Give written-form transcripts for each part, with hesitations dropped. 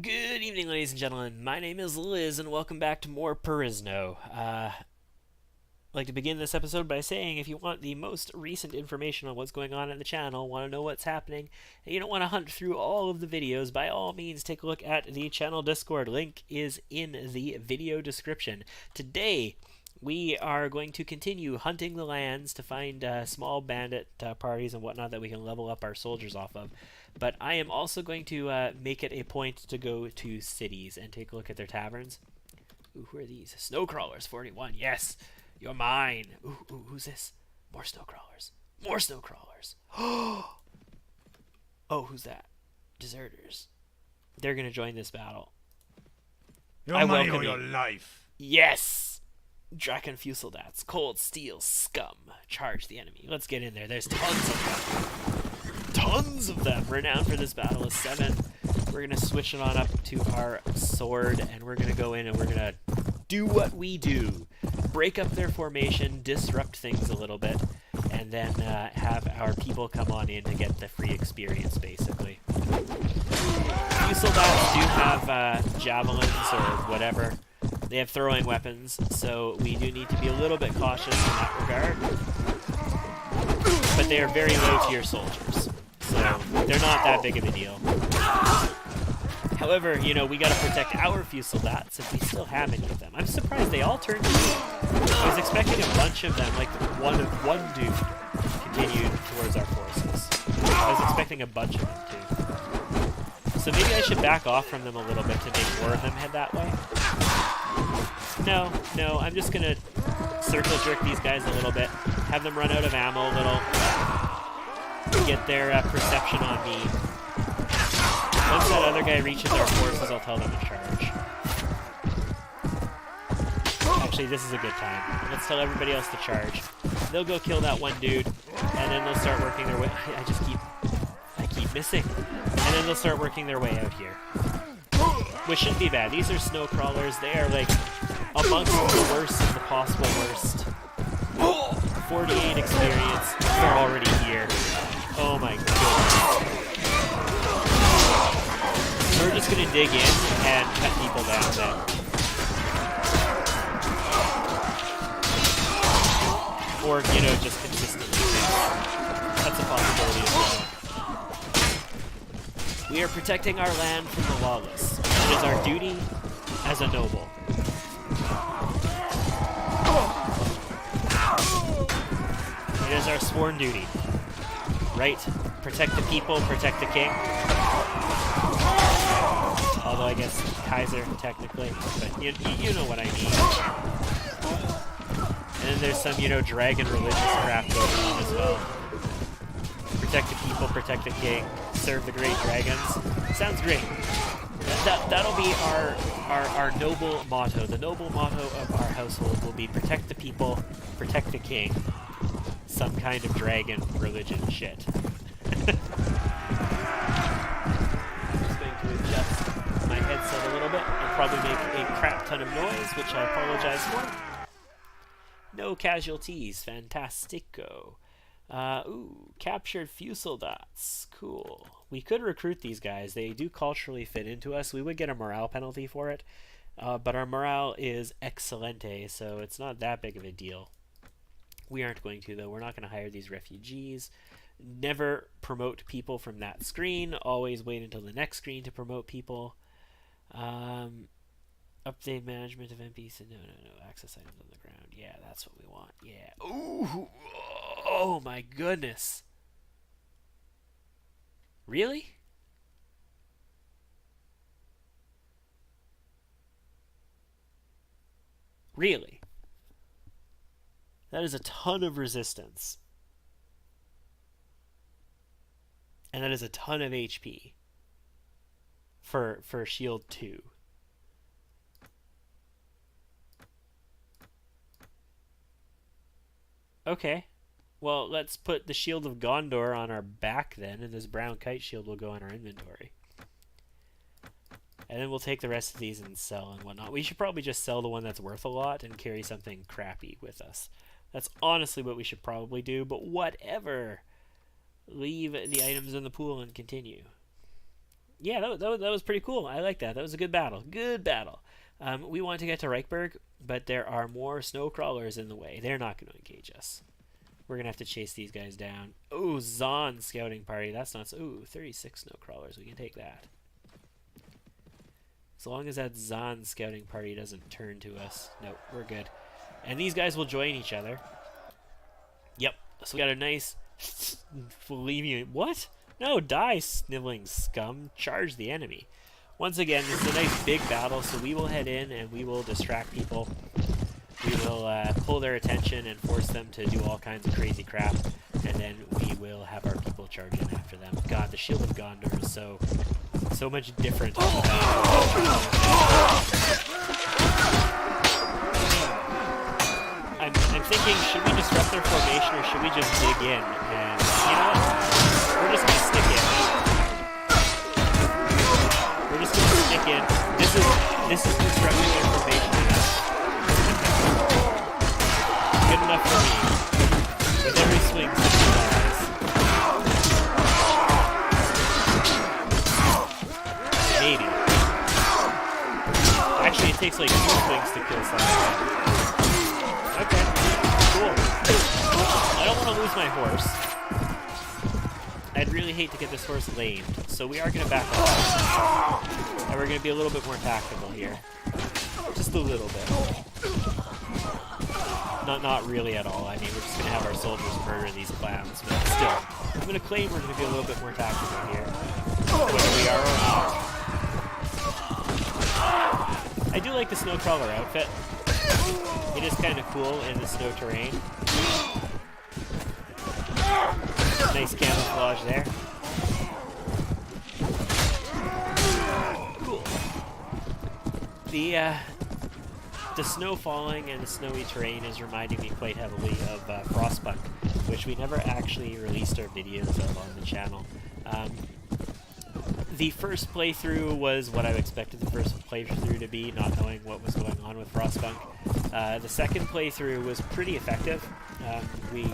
Good evening, ladies and gentlemen. My name is Liz, and welcome back to more Perisno. I'd like to begin this episode by saying if you want the most recent information on what's going on in the channel, want to know what's happening, and you don't want to hunt through all of the videos, by all means take a look at the channel Discord. Link is in the video description. Today, we are going to continue hunting the lands to find small bandit parties and whatnot that we can level up our soldiers off of. But I am also going to make it a point to go to cities and take a look at their taverns. Ooh, who are these? Snowcrawlers 41. Yes, you're mine. Ooh, who's this? More snowcrawlers. More snowcrawlers. Oh, who's that? Deserters. They're going to join this battle. Your money or your life. Yes. Draken Fusildats. Cold steel scum. Charge the enemy. Let's get in there. There's tons of them. Tons of them. Renowned for this battle is 7. We're going to switch it on up to our sword, and we're going to go in and we're going to do what we do. Break up their formation, disrupt things a little bit, and then have our people come on in to get the free experience, basically. Fusildats do have javelins or whatever. They have throwing weapons, so we do need to be a little bit cautious in that regard. But they are very low tier soldiers, so they're not that big of a deal. However, you know, we gotta protect our Fusildats if we still have any of them. I'm surprised they all turned to me. I was expecting a bunch of them, like one dude continued towards our forces. I was expecting a bunch of them too. So maybe I should back off from them a little bit to make more of them head that way. No, I'm just gonna circle jerk these guys a little bit, have them run out of ammo a little, get their perception on me. Once that other guy reaches our forces, I'll tell them to charge. Actually, this is a good time. Let's tell everybody else to charge. They'll go kill that one dude, and then they'll start working their way. I keep missing. And then they'll start working their way out here. Which shouldn't be bad. These are snow crawlers. They are like amongst the worst of the possible worst. 48 experience. They're already here. Oh my goodness. We're just gonna dig in and cut people down then. Or, you know, just consistently. That's a possibility as well. We are protecting our land from the lawless. It is our duty as a noble. It is our sworn duty. Right? Protect the people, protect the king. Although I guess Kaiser, technically. But you know what I mean. And then there's some, you know, dragon religious crap going on as well. Protect the people, protect the king, serve the great dragons. Sounds great. That'll be our noble motto. The noble motto of our household will be protect the people, protect the king. Some kind of dragon religion shit. I'm just going to adjust my headset a little bit and probably make a crap ton of noise, which I apologize for. No casualties. Fantastico. Ooh, captured Fusildats. Cool. We could recruit these guys. They do culturally fit into us. We would get a morale penalty for it, but our morale is excelente, so it's not that big of a deal. We aren't going to, though. We're not going to hire these refugees. Never promote people from that screen. Always wait until the next screen to promote people. Update management of NPCs. No. Access items on the ground. Yeah, that's what we want. Yeah. Ooh. Oh my goodness. Really? Really? That is a ton of resistance. And that is a ton of HP. For shield 2. Okay. Well, let's put the Shield of Gondor on our back then, and this brown kite shield will go in our inventory. And then we'll take the rest of these and sell and whatnot. We should probably just sell the one that's worth a lot and carry something crappy with us. That's honestly what we should probably do, but whatever. Leave the items in the pool and continue. Yeah, that was pretty cool. I like that. That was a good battle. Good battle. We want to get to Reichberg, but there are more snow crawlers in the way. They're not going to engage us. We're going to have to chase these guys down. Oh, Zahn scouting party. That's not... Ooh, 36 snow crawlers. We can take that. As long as that Zahn scouting party doesn't turn to us. Nope, we're good. And these guys will join each other. Yep. So we got a nice... Believe you... What? No, die, sniveling scum. Charge the enemy. Once again, this is a nice big battle, so we will head in and we will distract people. We will pull their attention and force them to do all kinds of crazy crap, and then we will have our people charge in after them. God, the Shield of Gondor is so much different. I'm thinking, should we disrupt their formation or should we just dig in? And you know what? We're just gonna stick in. We're just gonna stick in. This is disrupting their formation enough. Good enough for me. With every swing, 60 dies. Maybe. Actually, it takes like 2 swings to kill something. Okay. Cool. I don't want to lose my horse. I'd really hate to get this horse lamed, so we are going to back up. And we're going to be a little bit more tactical here. Just a little bit. Not really at all. I mean, we're just going to have our soldiers murder these clowns, but still. I'm going to claim we're going to be a little bit more tactical here. Whether we are or not. I do like the snowcrawler outfit. It is kind of cool in the snow terrain. Nice camouflage there. Cool. The snow falling and the snowy terrain is reminding me quite heavily of Frostpunk, which we never actually released our videos of on the channel. The first playthrough was what I expected the first playthrough to be, not knowing what was going on with Frostpunk. The second playthrough was pretty effective. We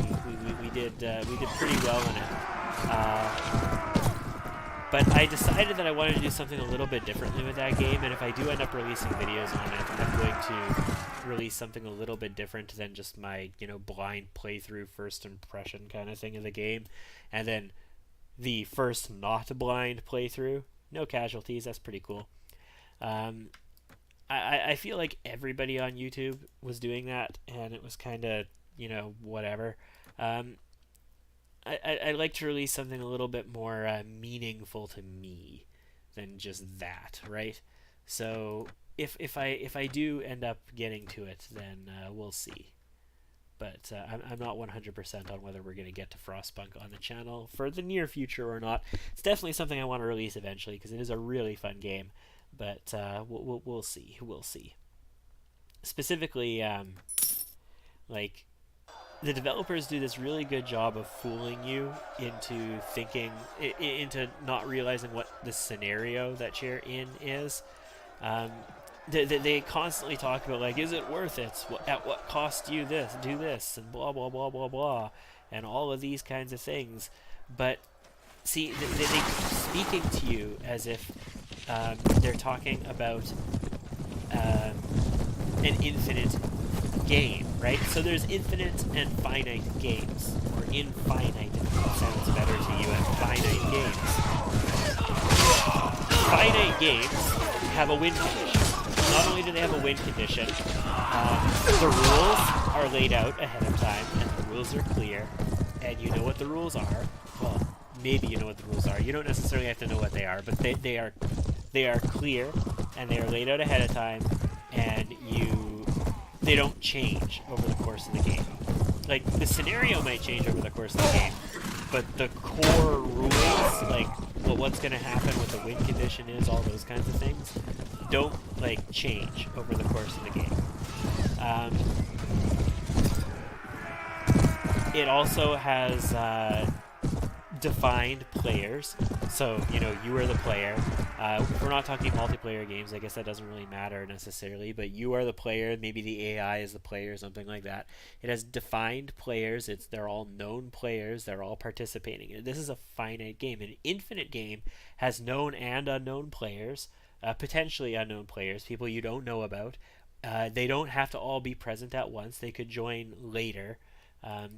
did pretty well in it. But I decided that I wanted to do something a little bit differently with that game, and if I do end up releasing videos on it, I'm going to release something a little bit different than just my, blind playthrough, first impression kind of thing of the game, and then the first not blind playthrough. No casualties, that's pretty cool. I feel like everybody on YouTube was doing that, and it was kind of, whatever. I'd like to release something a little bit more meaningful to me than just that, right? So if I do end up getting to it, then we'll see. But I'm not 100% on whether we're going to get to Frostpunk on the channel for the near future or not. It's definitely something I want to release eventually because it is a really fun game. But we'll see. We'll see. Specifically, the developers do this really good job of fooling you into thinking, into not realizing what the scenario that you're in is. They constantly talk about, like, is it worth it? At what cost do you do this, and blah, blah, blah, blah, blah, and all of these kinds of things. But, see, they keep speaking to you as if they're talking about an infinite game, right? So there's infinite and finite games, or infinite sounds better to you, and finite games. Finite games have a win condition. Not only do they have a win condition, the rules are laid out ahead of time, and the rules are clear, and you know what the rules are. Well, maybe you know what the rules are. You don't necessarily have to know what they are, but they are clear, and they are laid out ahead of time, and they don't change over the course of the game. Like, the scenario might change over the course of the game, but the core rules, like what's going to happen, what the win condition is, all those kinds of things, don't change over the course of the game. It also has defined players. So, you are the player, If we're not talking multiplayer games, I guess that doesn't really matter necessarily, but you are the player, maybe the AI is the player, something like that. It has defined players, they're all known players, they're all participating. This is a finite game. An infinite game has known and unknown players, potentially unknown players, people you don't know about. They don't have to all be present at once, they could join later.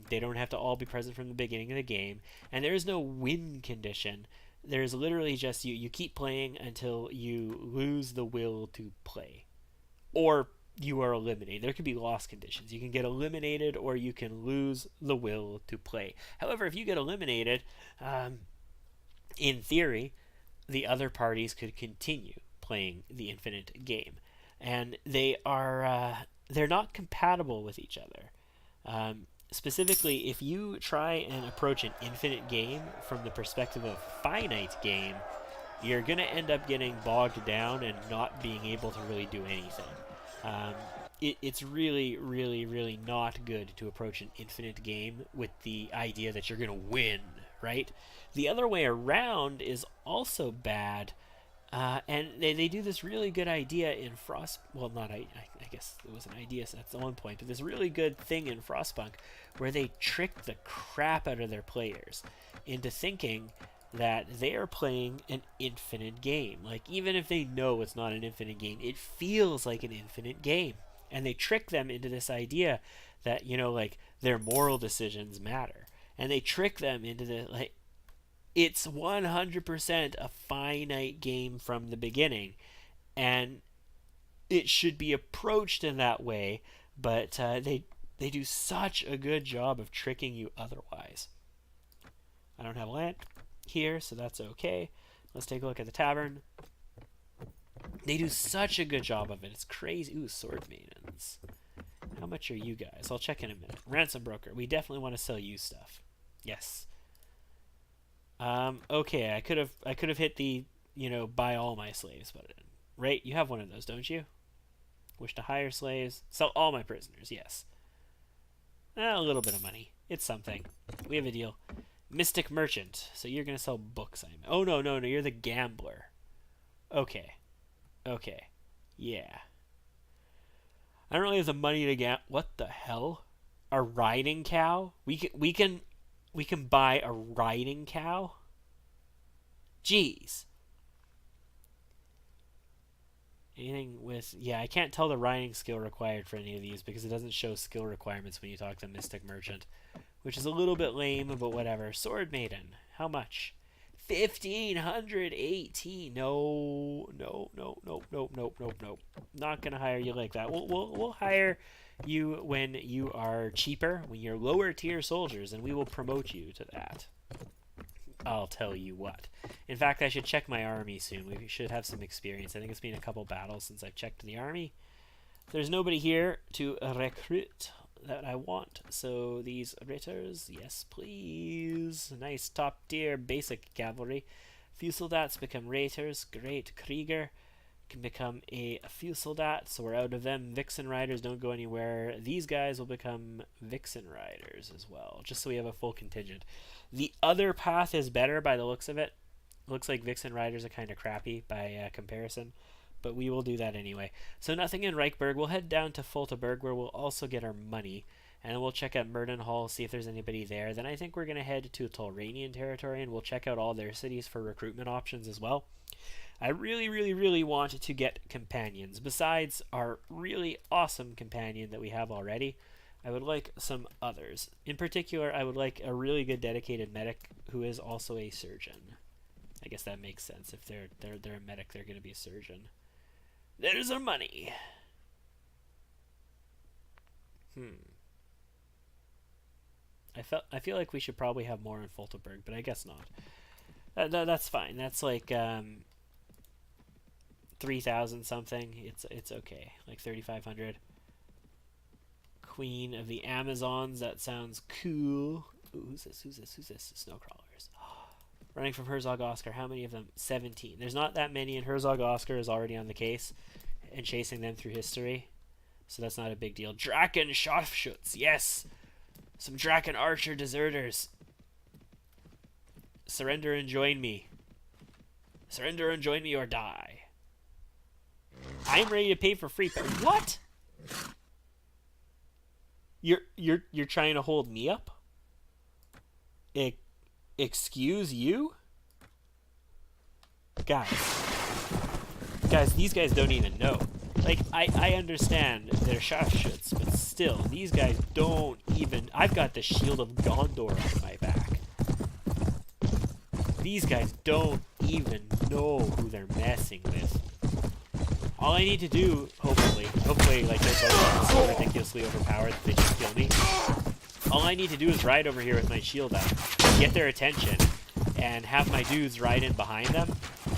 They don't have to all be present from the beginning of the game, and there is no win condition. There's literally just you keep playing until you lose the will to play, or you are eliminated. There could be loss conditions. You can get eliminated, or you can lose the will to play. However, if you get eliminated, in theory, the other parties could continue playing the infinite game, and they're not compatible with each other. Specifically, if you try and approach an infinite game from the perspective of a finite game, you're going to end up getting bogged down and not being able to really do anything. It's really, really, really not good to approach an infinite game with the idea that you're going to win, right? The other way around is also bad. And they do this really good idea in Frost. Well, not I guess it was an idea, so that's the one point. But this really good thing in Frostpunk, where they trick the crap out of their players into thinking that they are playing an infinite game. Like, even if they know it's not an infinite game, it feels like an infinite game, and they trick them into this idea that, you know, like, their moral decisions matter, and they trick them into the like. It's 100% a finite game from the beginning, and it should be approached in that way, but they do such a good job of tricking you otherwise. I don't have land here, so that's okay. Let's take a look at the tavern. They do such a good job of it. It's crazy. Ooh, sword maidens. How much are you guys? I'll check in a minute. Ransom broker. We definitely want to sell you stuff. Yes. Okay, I could have hit the, you know, buy all my slaves, but right, you have one of those, don't you? Wish to hire slaves, sell all my prisoners. Yes. A little bit of money. It's something. We have a deal. Mystic merchant. So you're gonna sell books. Oh no, you're the gambler. Okay. Yeah. I don't really have the money to get. What the hell? A riding cow? We can buy a riding cow? Jeez. Anything with... Yeah, I can't tell the riding skill required for any of these because it doesn't show skill requirements when you talk to Mystic Merchant, which is a little bit lame, but whatever. Sword Maiden. How much? 1,518. No. Not gonna hire you like that. We'll hire you when you are cheaper, when you're lower tier soldiers, and we will promote you to that. I'll tell you what. In fact, I should check my army soon. We should have some experience. I think it's been a couple battles since I've checked the army. There's nobody here to recruit that I want. So these ritters, yes please. Nice top tier basic cavalry. Fusildats become raiders. Great Krieger can become a Fusildat, so we're out of them. Vixen Riders don't go anywhere. These guys will become Vixen Riders as well, just so we have a full contingent. The other path is better by the looks of it. Looks like Vixen Riders are kind of crappy by comparison, but we will do that anyway. So nothing in Reichberg. We'll head down to Fultaberg, where we'll also get our money, and we'll check out Merdenhall, see if there's anybody there. Then I think we're going to head to Tolranian territory, and we'll check out all their cities for recruitment options as well. I really want to get companions. Besides our really awesome companion that we have already, I would like some others. In particular, I would like a really good dedicated medic who is also a surgeon. I guess that makes sense. If they're a medic, they're going to be a surgeon. There's our money. I feel like we should probably have more in Fultaberg, but I guess not. That's fine. That's like 3,000 something. It's okay. Like 3,500. Queen of the Amazons. That sounds cool. Ooh, who's this? Snowcrawlers. Running from Herzog Oscar. How many of them? 17. There's not that many, and Herzog Oscar is already on the case and chasing them through history, so that's not a big deal. Draken Scharfschütz. Yes. Some Draken Archer deserters. Surrender and join me. Surrender and join me or die. I'm ready to pay for free. What? You're trying to hold me up? Excuse you? Guys, these guys don't even know. Like, I understand they're sharpshoots, but still, these guys don't even... I've got the Shield of Gondor on my back. These guys don't even know who they're messing with. All I need to do, hopefully, like, they're both so ridiculously overpowered that they just kill me. All I need to do is ride over here with my shield up, get their attention, and have my dudes ride in behind them.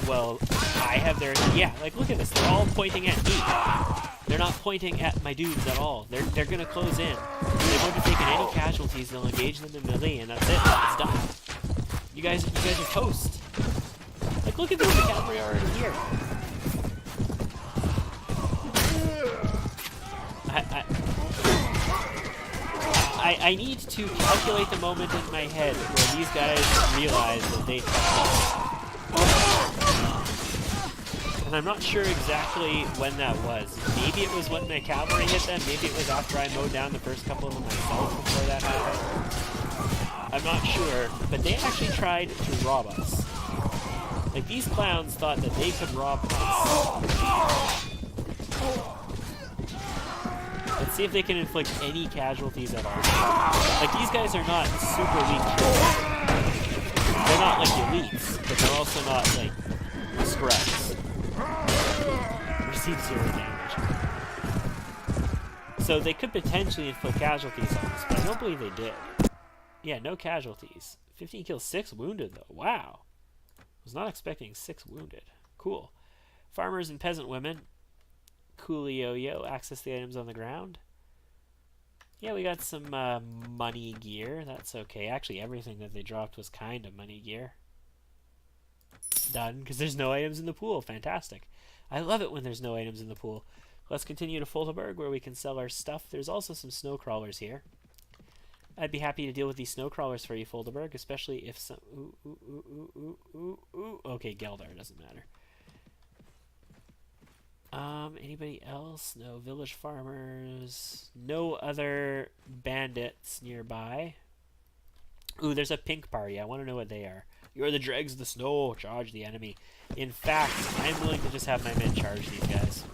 Well, I have their... Yeah, like, look at this. They're all pointing at me. They're not pointing at my dudes at all. They're going to close in. They won't be taking any casualties. They'll engage them in melee, and that's it. It's done. You guys are toast. Like, look at this. The cavalry are already here. I need to calculate the moment in my head where these guys realize that they and I'm not sure exactly when that was. Maybe it was when the cavalry hit them. Maybe it was after I mowed down the first couple of them myself before that happened. I'm not sure, but they actually tried to rob us. Like, these clowns thought that they could rob us. Let's see if they can inflict any casualties at all. Like, these guys are not super weak killers. They're not like elites, but they're also not like scrubs. Receive 0 damage. So they could potentially inflict casualties on us, but I don't believe they did. Yeah, no casualties. 15 kills, 6 wounded though. Wow. Was not expecting 6 wounded. Cool. Farmers and peasant women. Coolio, access the items on the ground. Yeah, we got some money gear. That's okay. Actually, everything that they dropped was kind of money gear. Done, because there's no items in the pool. Fantastic. I love it when there's no items in the pool. Let's continue to Folteberg, where we can sell our stuff. There's also some snow crawlers here. I'd be happy to deal with these snow crawlers for you, Folteberg, especially if some... Ooh. Okay, Geldar, doesn't matter. Anybody else? No village farmers. No other bandits nearby. Ooh, there's a pink party. I want to know what they are. You're the dregs of the snow. Charge the enemy. In fact, I'm willing to just have my men charge these guys.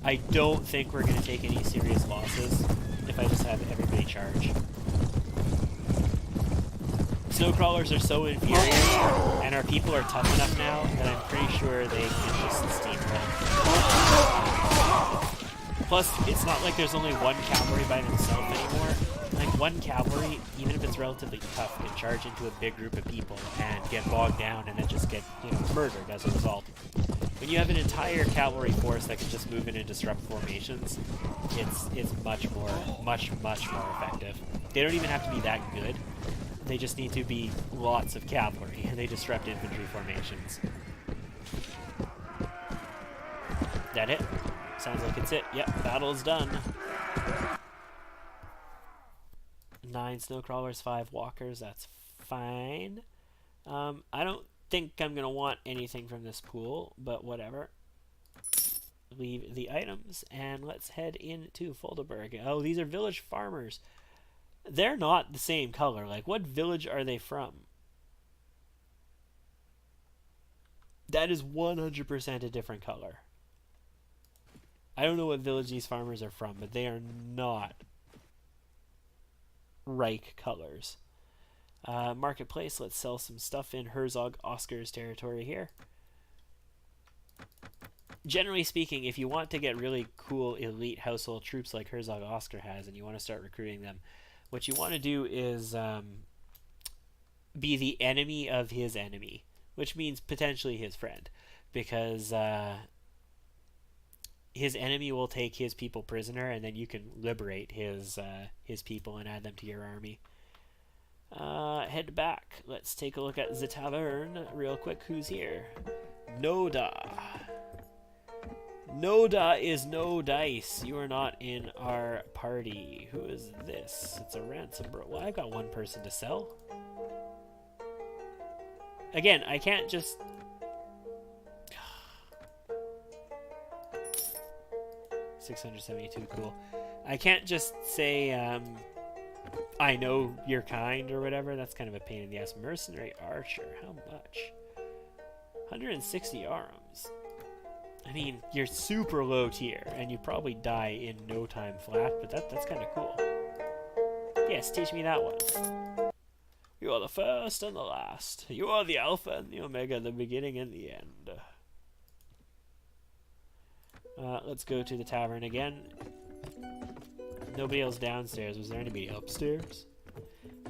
I don't think we're going to take any serious losses if I just have everybody charge. Snow crawlers are so inferior, and our people are tough enough now that I'm pretty sure they can just steamroll. Plus, it's not like there's only one cavalry by themselves anymore. Like, one cavalry, even if it's relatively tough, can charge into a big group of people and get bogged down and then just get, murdered as a result. When you have an entire cavalry force that can just move in and disrupt formations, it's much more effective. They don't even have to be that good. They just need to be lots of cavalry, and they disrupt infantry formations. That it? Sounds like it's it. Yep, battle's done. 9 snow crawlers, 5 walkers. That's fine. I don't think I'm going to want anything from this pool, but whatever. Leave the items, and let's head into Foldeberg. Oh, these are village farmers. They're not the same color. Like, what village are they from? That is 100% a different color. I don't know what village these farmers are from, but they are not Reich colors. Marketplace, let's sell some stuff in Herzog Oscar's territory here. Generally speaking, if you want to get really cool elite household troops like Herzog Oscar has and you want to start recruiting them, what you want to do is be the enemy of his enemy, which means potentially his friend, because his enemy will take his people prisoner, and then you can liberate his people and add them to your army. Head back. Let's take a look at the tavern real quick. Who's here? Noda. Noda is no dice. You are not in our party. Who is this? It's a ransom bro. Well, I've got one person to sell. Again, I can't just 672, cool. I can't just say, I know your kind or whatever. That's kind of a pain in the ass. Mercenary Archer, how much? 160 arms. I mean, you're super low tier, and you probably die in no time flat, but that's kind of cool. Yes, teach me that one. You are the first and the last. You are the Alpha and the Omega, the beginning and the end. Let's go to the tavern again. Nobody else downstairs. Was there anybody upstairs?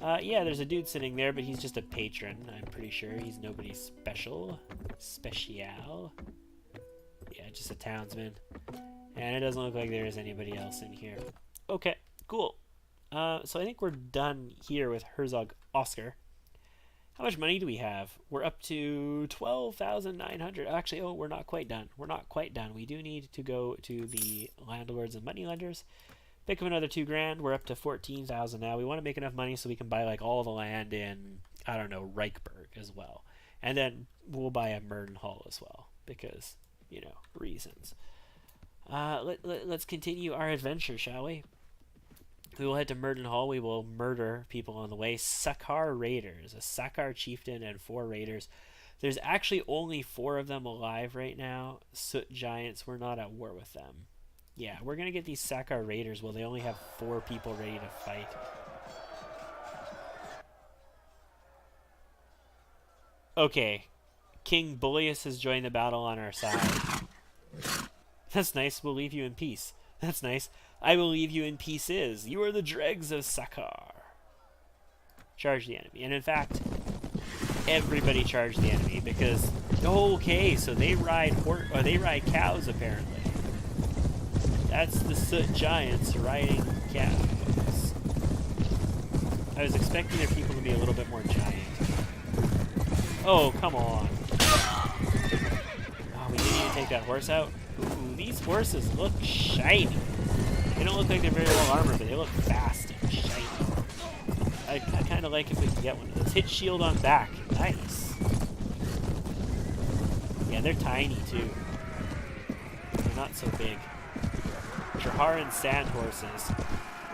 Yeah, there's a dude sitting there, but he's just a patron. I'm pretty sure he's nobody special. Special. Yeah, just a townsman. And it doesn't look like there is anybody else in here. Okay, cool. So I think we're done here with Herzog Oscar. How much money do we have? We're up to 12,900. Actually, oh, we're not quite done. We're not quite done. We do need to go to the landlords and moneylenders. Pick up another 2 grand. We're up to 14,000 now. We want to make enough money so we can buy like all the land in, I don't know, Reichberg as well. And then we'll buy a Merdenhall as well because, you know, reasons. Let's continue our adventure, shall we? We will head to Merdenhall. We will murder people on the way. Sakar Raiders. A Sakar chieftain and 4 raiders. There's actually only 4 of them alive right now. Soot giants. We're not at war with them. Yeah, we're going to get these Sakar Raiders. Well, they only have 4 people ready to fight. Okay. King Bullius has joined the battle on our side. That's nice. We'll leave you in peace. That's nice. I will leave you in pieces. You are the dregs of Sakar. Charge the enemy. And in fact, everybody charge the enemy because... Okay, so they ride cows apparently. That's the Soot Giants riding cows. I was expecting their people to be a little bit more giant. Oh, come on. Oh, we didn't even take that horse out. Ooh, these horses look shiny. They don't look like they're very well armored, but they look fast and shiny. I kind of like if we can get one of those. Hit shield on back. Nice. Yeah, they're tiny too. They're not so big. Traharan sand horses.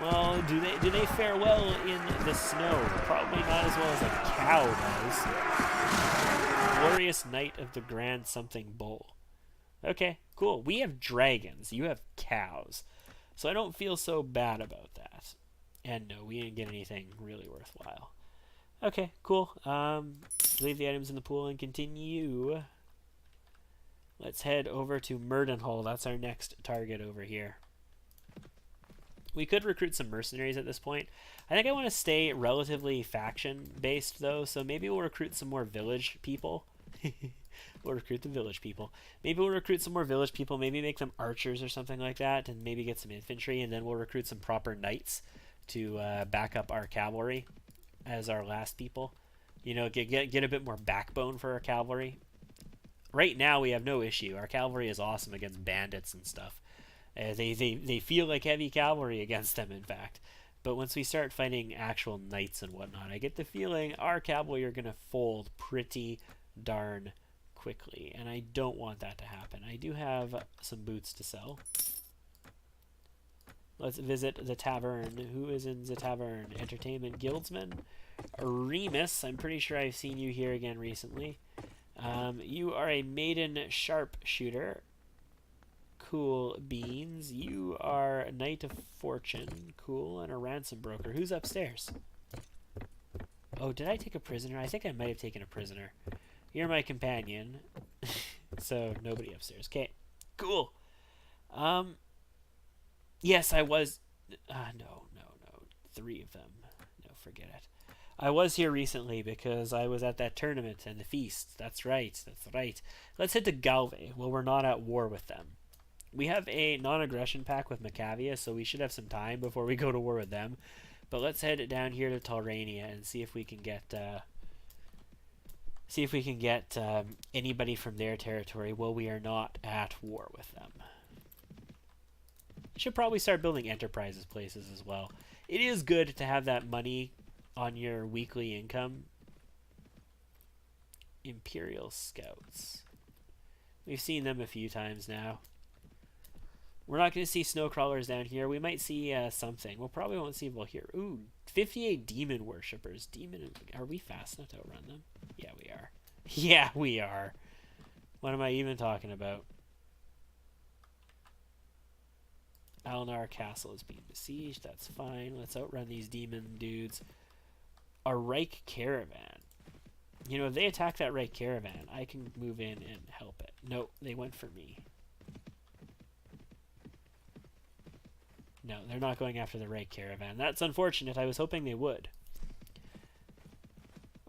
Well, do they fare well in the snow? Probably not as well as a cow does. Glorious Knight of the Grand Something Bull. Okay, cool. We have dragons. You have cows. So I don't feel so bad about that. And no, we didn't get anything really worthwhile. Okay, cool. Leave the items in the pool and continue. Let's head over to Merdenhall. That's our next target over here. We could recruit some mercenaries at this point. I think I want to stay relatively faction-based, though, so maybe we'll recruit some more village people. We'll recruit the village people. Maybe we'll recruit some more village people, maybe make them archers or something like that, and maybe get some infantry, and then we'll recruit some proper knights to back up our cavalry as our last people. You know, get a bit more backbone for our cavalry. Right now, we have no issue. Our cavalry is awesome against bandits and stuff. They feel like heavy cavalry against them, in fact. But once we start fighting actual knights and whatnot, I get the feeling our cavalry are going to fold pretty darn quickly. And I don't want that to happen. I do have some boots to sell. Let's visit the tavern. Who is in the tavern? Entertainment Guildsman. Remus, I'm pretty sure I've seen you here again recently. You are a maiden sharpshooter. Cool beans. You are a Knight of Fortune. Cool. And a ransom broker. Who's upstairs? Oh, did I take a prisoner? I think I might have taken a prisoner. You're my companion. So, nobody upstairs. Okay. Cool. Yes, I was... No. 3 of them. No, forget it. I was here recently because I was at that tournament and the feast. That's right. Let's head to Galway. Well, we're not at war with them. We have a non-aggression pact with Macavia, so we should have some time before we go to war with them. But let's head down here to Talrania and see if we can get anybody from their territory. Well, we are not at war with them. Should probably start building enterprises places as well. It is good to have that money on your weekly income. Imperial Scouts. We've seen them a few times now. We're not going to see snow crawlers down here. We might see something. We'll probably won't see here. Ooh, 58 demon worshippers. Are we fast enough to outrun them? Yeah, we are. Yeah, we are. What am I even talking about? ALINDEL castle is being besieged. That's fine. Let's outrun these demon dudes. A Reich caravan. You know, if they attack that Reich caravan, I can move in and help it. No, they went for me. No, they're not going after the Reich caravan. That's unfortunate. I was hoping they would.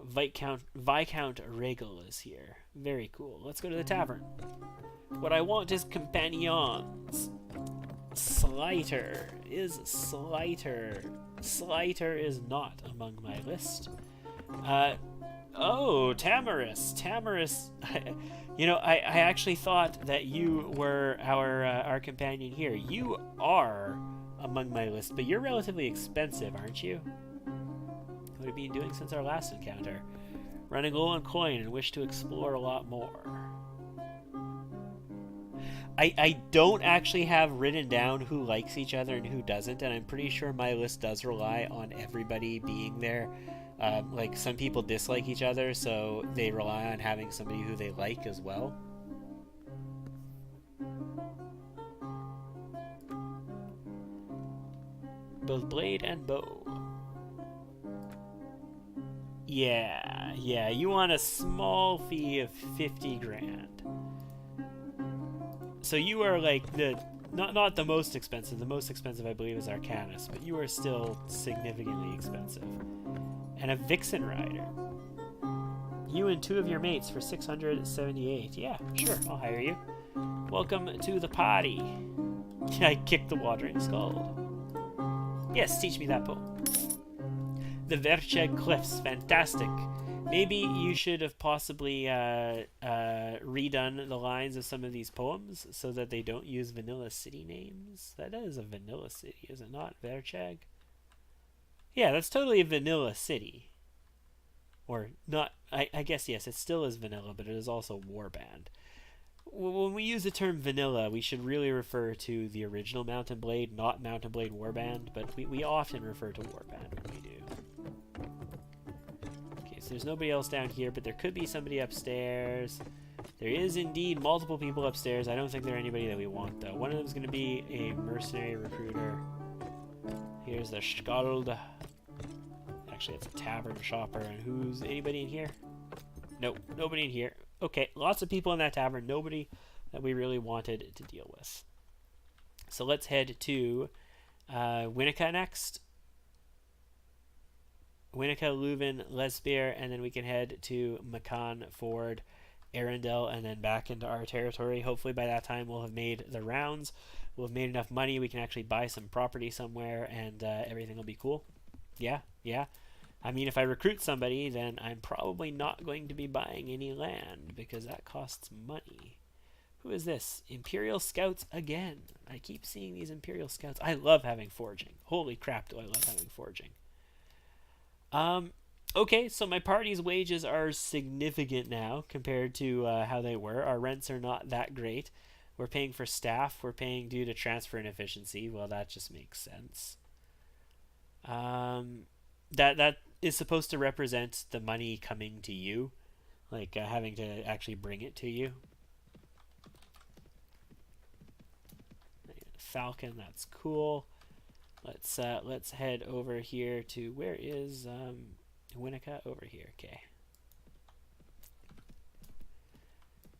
Viscount Regal is here. Very cool. Let's go to the tavern. What I want is companions. Slighter is Slighter. Slighter is not among my list. Oh, Tamaris. Tamaris. You know, I actually thought that you were our companion here. You are among my list, but you're relatively expensive, aren't you? What have you been doing since our last encounter? Running low on coin and wish to explore a lot more. I don't actually have written down who likes each other and who doesn't, and I'm pretty sure my list does rely on everybody being there. Like, some people dislike each other, so they rely on having somebody who they like as well. Both blade and bow. Yeah, you want a small fee of 50 grand. So you are like not the most expensive. The most expensive, I believe, is ARACANUS, but you are still significantly expensive. And a Vixen Rider. You and 2 of your mates for 678. Yeah, sure, I'll hire you. Welcome to the party. I kicked the Watering Scald. Yes, teach me that poem. The Vercheg Cliffs, fantastic. Maybe you should have possibly redone the lines of some of these poems so that they don't use vanilla city names. That is a vanilla city, is it not, Vercheg? Yeah, that's totally a vanilla city. Or not, I guess, yes, it still is vanilla, but it is also warband. When we use the term vanilla, we should really refer to the original Mount Blade, not Mount Blade Warband, but we often refer to Warband when we do. Okay, so there's nobody else down here, but there could be somebody upstairs. There is indeed multiple people upstairs. I don't think they're anybody that we want, though. One of them is going to be a mercenary recruiter. Here's the Skald. Actually, it's a tavern shopper. And who's anybody in here? Nope, nobody in here. Okay, lots of people in that tavern. Nobody that we really wanted to deal with. So let's head to Winnica next. Winnica, Leuven, Lesbier, and then we can head to Macan, Ford, ALINDEL, and then back into our territory. Hopefully by that time we'll have made the rounds. We'll have made enough money. We can actually buy some property somewhere, and everything will be cool. Yeah. I mean, if I recruit somebody, then I'm probably not going to be buying any land, because that costs money. Who is this? Imperial Scouts again. I keep seeing these Imperial Scouts. I love having forging. Holy crap, do I love having forging. Okay, so my party's wages are significant now compared to how they were. Our rents are not that great. We're paying for staff. We're paying due to transfer inefficiency. Well, that just makes sense. That is supposed to represent the money coming to you, like having to actually bring it to you. Falcon, that's cool. Let's head over here to, where is Winnica? Over here. Okay.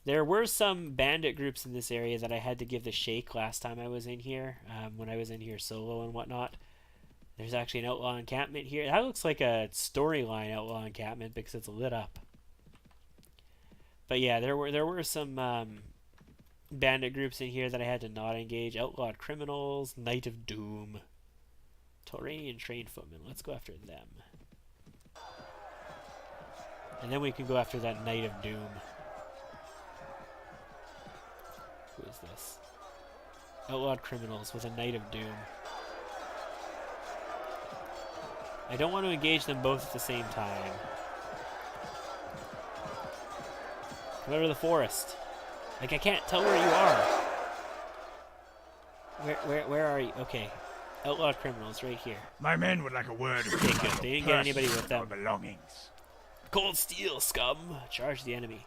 There were some bandit groups in this area that I had to give the shake last time I was in here, when I was in here solo and whatnot. There's actually an outlaw encampment here. That looks like a storyline outlaw encampment because it's lit up. But yeah, there were some bandit groups in here that I had to not engage. Outlawed criminals, Knight of Doom, Tauranian trained footmen. Let's go after them. And then we can go after that Knight of Doom. Who is this? Outlawed criminals with a Knight of Doom. I don't want to engage them both at the same time. Come out of the forest. Like, I can't tell where you are. Where are you? Okay. Outlaw criminals right here. My men would like a word. Okay, good. They didn't get anybody with them. Belongings. Cold steel, scum. Charge the enemy.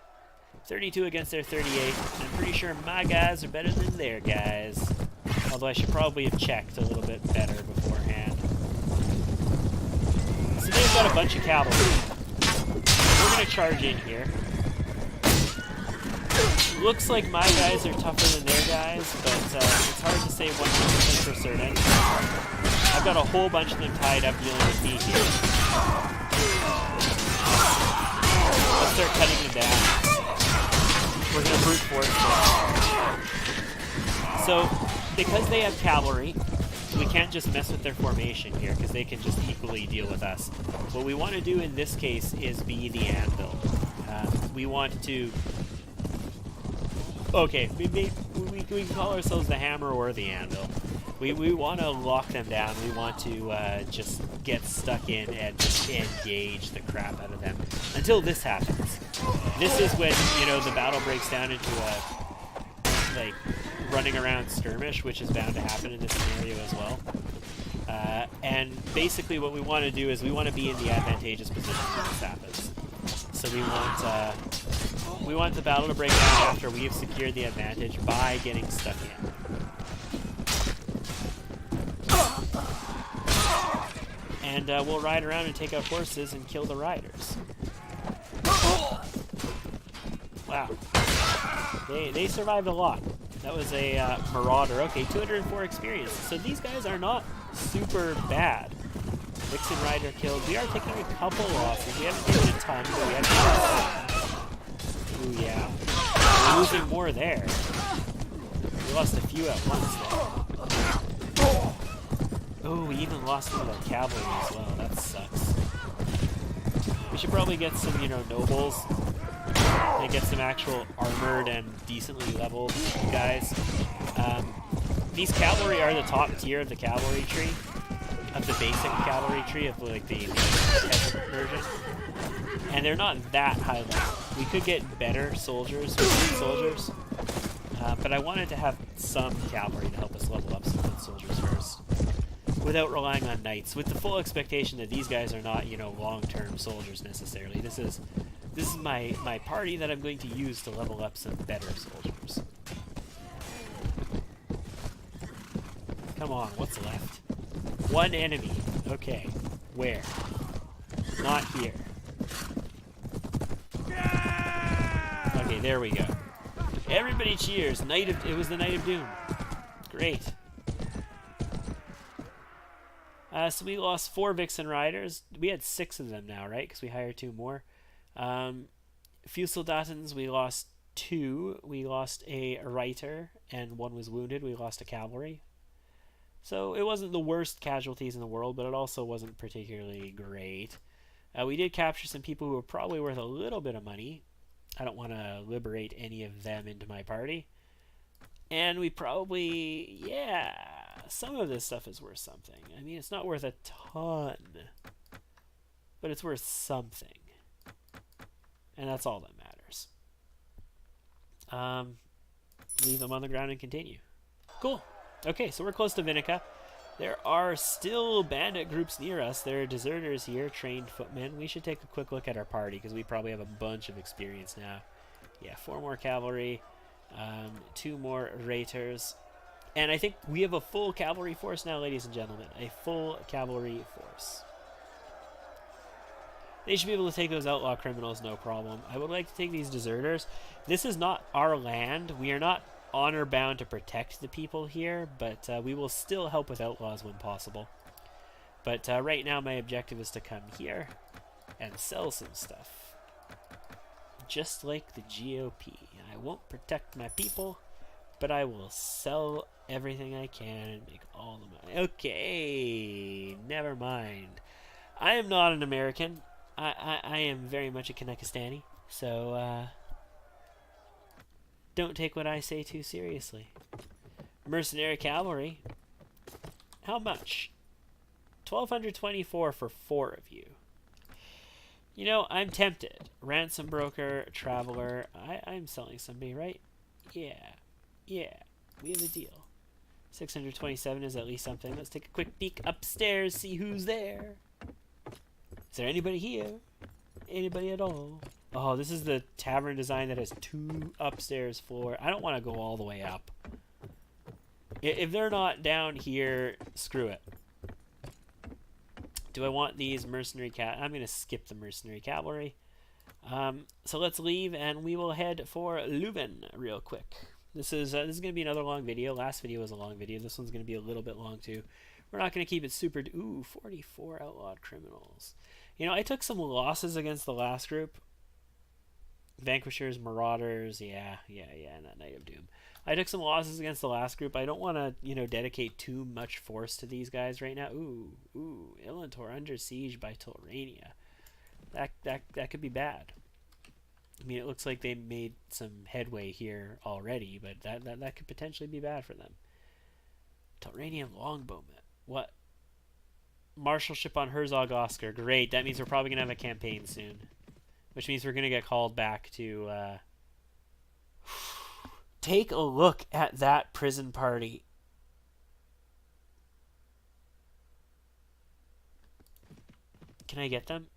32 against their 38. I'm pretty sure my guys are better than their guys. Although I should probably have checked a little bit better beforehand. So they've got a bunch of cavalry. We're going to charge in here. Looks like my guys are tougher than their guys, but it's hard to say 100% for certain. I've got a whole bunch of them tied up dealing with me here. Let's start cutting them down. We're going to brute force them. So, because they have cavalry, we can't just mess with their formation here, because they can just equally deal with us. What we want to do in this case is be the anvil. We want to... Okay, we can call ourselves the hammer or the anvil. We want to lock them down. We want to just get stuck in and just engage the crap out of them until this happens. This is when, you know, the battle breaks down into a, like, running around skirmish, which is bound to happen in this scenario as well. And basically what we want to do is we want to be in the advantageous position when this happens. So we want the battle to break down after we have secured the advantage by getting stuck in. And we'll ride around and take out horses and kill the riders. Wow. They survived a lot. That was a marauder. Okay, 204 experience. So these guys are not super bad. Vixen rider killed. We are taking a couple losses. We haven't taken a ton, but we have taken. Ooh, yeah. We're losing more there. We lost a few at once there. Oh, we even lost some of our cavalry as well. That sucks. We should probably get some, you know, nobles. And get some actual armored and decently leveled guys. These cavalry are the top tier of the cavalry tree. Of the basic cavalry tree, of like the peasant version. And they're not that high level. We could get better soldiers, soldiers. But I wanted to have some cavalry to help us level up some good soldiers first. Without relying on knights. With the full expectation that these guys are not, you know, long-term soldiers necessarily. This is my party that I'm going to use to level up some better soldiers. Come on, what's left? One enemy. Okay. Where? Not here. Okay, there we go. Everybody cheers. It was the Night of Doom. Great. So we lost 4 Vixen Riders. We had 6 of them now, right? Because we hired 2 more. Fusildatans, we lost 2. We lost a Reiter, and 1 was wounded. We lost a cavalry. So it wasn't the worst casualties in the world, but it also wasn't particularly great. We did capture some people who were probably worth a little bit of money. I don't want to liberate any of them into my party. And we probably, yeah, some of this stuff is worth something. I mean, it's not worth a ton, but it's worth something. And that's all that matters. Leave them on the ground and continue. Cool. Okay, so we're close to Vinica. There are still bandit groups near us. There are deserters here, trained footmen. We should take a quick look at our party, because we probably have a bunch of experience now. Yeah, 4 more cavalry, 2 more raiters. And I think we have a full cavalry force now, ladies and gentlemen. A full cavalry force. They should be able to take those outlaw criminals, no problem. I would like to take these deserters. This is not our land. We are not honor bound to protect the people here, but we will still help with outlaws when possible. But right now my objective is to come here and sell some stuff. Just like the GOP. I won't protect my people, but I will sell everything I can and make all the money. Okay, never mind. I am not an American. I am very much a Kanekistani, so don't take what I say too seriously. Mercenary cavalry. How much? 1,224 for 4 of you. You know, I'm tempted. Ransom broker, traveler. I'm selling somebody, right? Yeah. Yeah. We have a deal. 627 is at least something. Let's take a quick peek upstairs, see who's there. Is there anybody here? Anybody at all? Oh, this is the tavern design that has 2 upstairs floor. I don't want to go all the way up. If they're not down here, screw it. Do I want these mercenary I'm going to skip the mercenary cavalry. So let's leave and we will head for Leuven real quick. This is going to be another long video. Last video was a long video. This one's going to be a little bit long too. We're not going to keep it super... Ooh, 44 outlawed criminals. You know, I took some losses against the last group. Vanquishers, Marauders, yeah, and that Knight of Doom. I took some losses against the last group. I don't want to, you know, dedicate too much force to these guys right now. Ooh, Ilantor under siege by Tulrania. That could be bad. I mean, it looks like they made some headway here already, but that could potentially be bad for them. Tulranian Longbowman. What? Marshalship on Herzog Oscar. Great. That means we're probably going to have a campaign soon. Which means we're going to get called back to... Take a look at that prison party. Can I get them?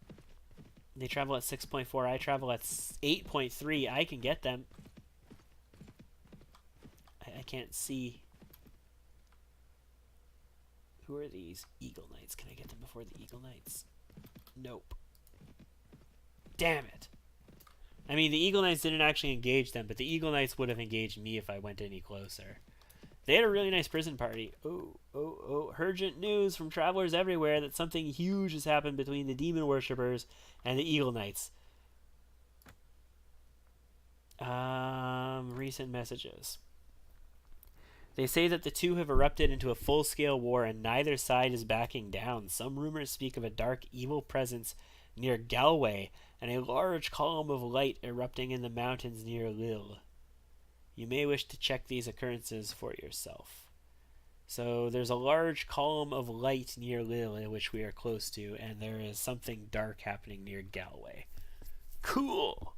They travel at 6.4. I travel at 8.3. I can get them. I can't see. Who are these? Eagle Knights. Can I get them before the Eagle Knights? Nope. Damn it. I mean, the Eagle Knights didn't actually engage them, but the Eagle Knights would have engaged me if I went any closer. They had a really nice prison party. Oh. Urgent news from travelers everywhere that something huge has happened between the demon worshippers and the Eagle Knights. Recent messages. They say that the two have erupted into a full-scale war and neither side is backing down. Some rumors speak of a dark, evil presence near Galway and a large column of light erupting in the mountains near Lille. You may wish to check these occurrences for yourself. So there's a large column of light near Lille in which we are close to, and there is something dark happening near Galway. Cool!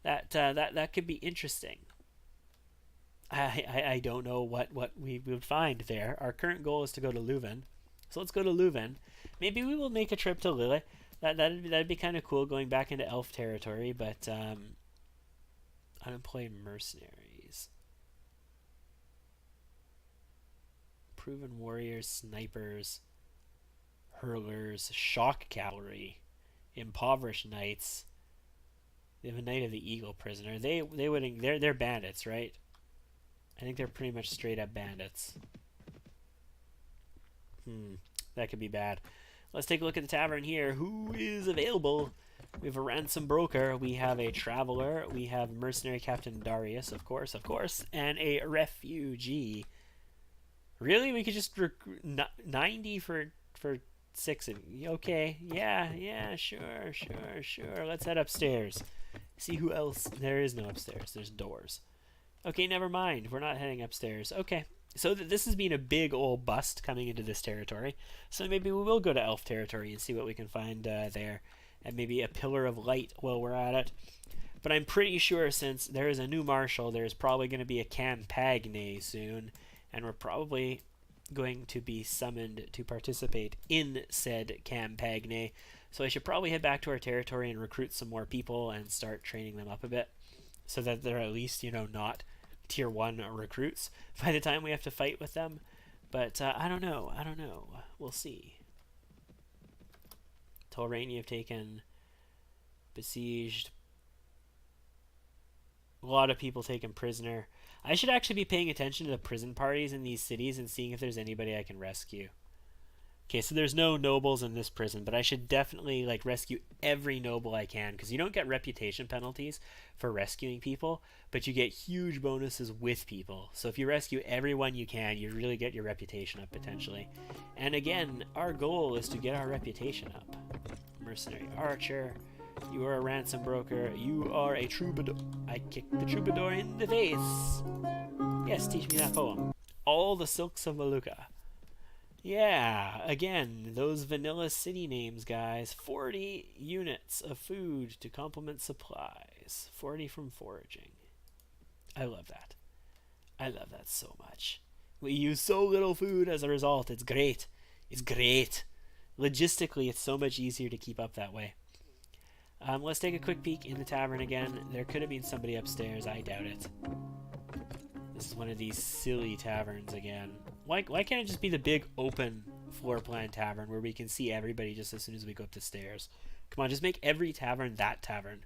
That could be interesting. I don't know what we would find there. Our current goal is to go to Leuven. So let's go to Leuven. Maybe we will make a trip to Lille. That'd be kind of cool going back into elf territory, but unemployed mercenaries, proven warriors, snipers, hurlers, shock cavalry, impoverished knights. They have a Knight of the Eagle prisoner. They're bandits, right? I think they're pretty much straight up bandits. That could be bad. Let's take a look at the tavern here. Who is available? We have a ransom broker. We have a traveler. We have mercenary Captain Darius, of course, and a refugee. Really? We could just recruit 90 for 6 of you. Okay. Yeah, sure. Let's head upstairs. See who else. There is no upstairs. There's doors. Okay, never mind. We're not heading upstairs. Okay. So this has been a big old bust coming into this territory. So maybe we will go to elf territory and see what we can find there. And maybe a pillar of light while we're at it. But I'm pretty sure since there is a new marshal, there's probably going to be a campagne soon. And we're probably going to be summoned to participate in said campagne. So I should probably head back to our territory and recruit some more people and start training them up a bit. So that they're at least, you know, not tier 1 recruits by the time we have to fight with them. But I don't know. We'll see. Tulrania have taken, besieged, a lot of people taken prisoner. I should actually be paying attention to the prison parties in these cities and seeing if there's anybody I can rescue. Okay, so there's no nobles in this prison, but I should definitely rescue every noble I can, because you don't get reputation penalties for rescuing people, but you get huge bonuses with people. So if you rescue everyone you can, you really get your reputation up potentially. And again, our goal is to get our reputation up. Mercenary archer, you are a ransom broker, you are a troubadour. I kicked the troubadour in the face. Yes, teach me that poem. All the silks of Maluka. Yeah, again, those vanilla city names, guys. 40 units of food to complement supplies. 40 from foraging. I love that. I love that so much. We use so little food as a result. It's great. It's great. Logistically, it's so much easier to keep up that way. Let's take a quick peek in the tavern again. There could have been somebody upstairs. I doubt it. This is one of these silly taverns again. Why can't it just be the big open floor plan tavern where we can see everybody just as soon as we go up the stairs? Come on, just make every tavern that tavern.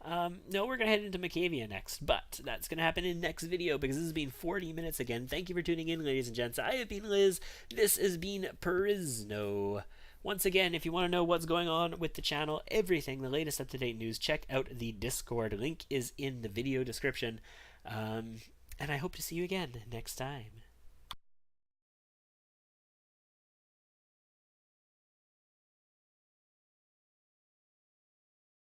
No, we're going to head into Macavia next, but that's going to happen in next video because this has been 40 minutes again. Thank you for tuning in, ladies and gents. I have been Liz. This has been Perisno. Once again, if you want to know what's going on with the channel, everything, the latest up-to-date news, check out the Discord. Link is in the video description. And I hope to see you again next time.